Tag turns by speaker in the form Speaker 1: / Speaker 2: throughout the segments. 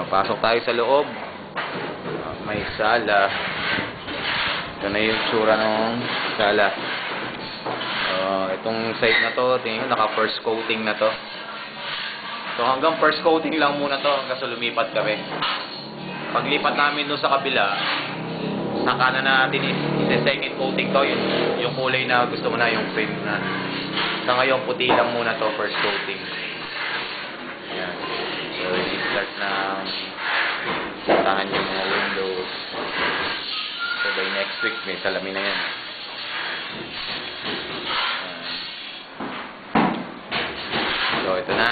Speaker 1: Pasok tayo sa loob. May sala. Ito na yung tsura ng sala. Itong side na to, tingin naka first coating na to. So hanggang first coating lang muna to hanggang sa lumipat kami. Paglipat namin doon sa kabila, saka na natin i-second coating to, yung kulay na gusto mo na, yung frame na. Sa ngayon, puti lang muna to, first coating. Ayan. So, i-start na tahan yung mga windows. So, by next week, may salamin na yan. So, ito na.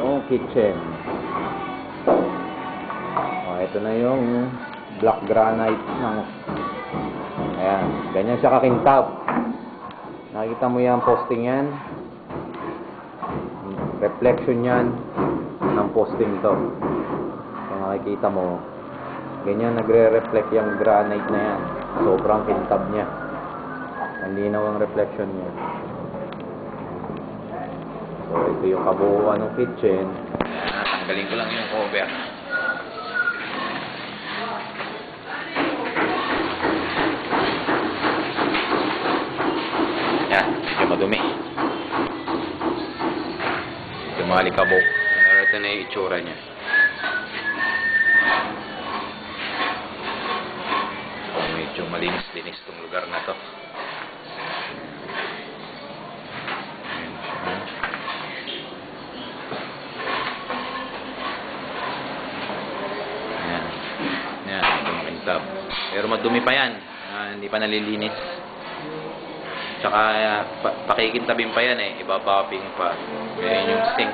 Speaker 1: Yung kitchen. Ito na yung black granite ng ayan, ganyan siya kakintab. Nakikita mo yan, posting yan, reflection yan ng posting to. Kaya nakikita mo ganyan nagre-reflect yung granite na yan, sobrang kintab niya, ang linaw ang reflection niya. So ito yung kabuuan ng kitchen. Tanggalin ko lang yung cover. Yan, medyo madumi. Ito mga likabok. Ito na yung itsura niya. Medyo malinis-linis itong lugar na to. Yan. Yan, ito makintab. Pero madumi pa yan. Hindi pa nalilinis. Tsaka pakikintabin pa yan eh, ibabapping pa. Yan yung sink.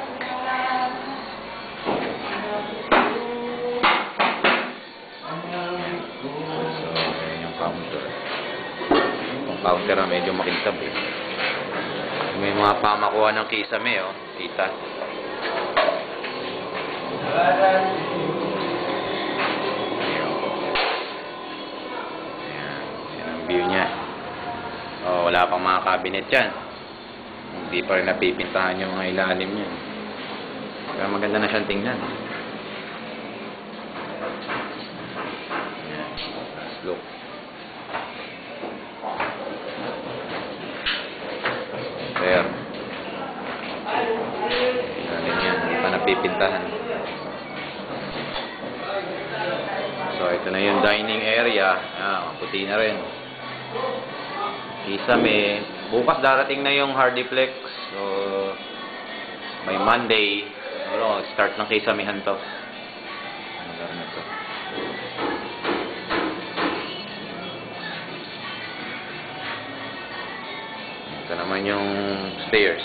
Speaker 1: So, yan yung counter. Yung counter na medyo makintab eh. May mga pamakuha ng kisame oh, kita. Yan ang view niya. Wala pang mga cabinet yan. Hindi pa rin napipintahan yung mga ilalim niya. Kaya maganda na siyang tingnan. Look. There. Ilalim yan. Hindi pa napipintahan. So ito na yung dining area. Puti na rin. Kisame. Bukas darating na yung Hardiplex. So, may Monday. Start ng kisamihan to. Lugar na to. Ito naman yung stairs.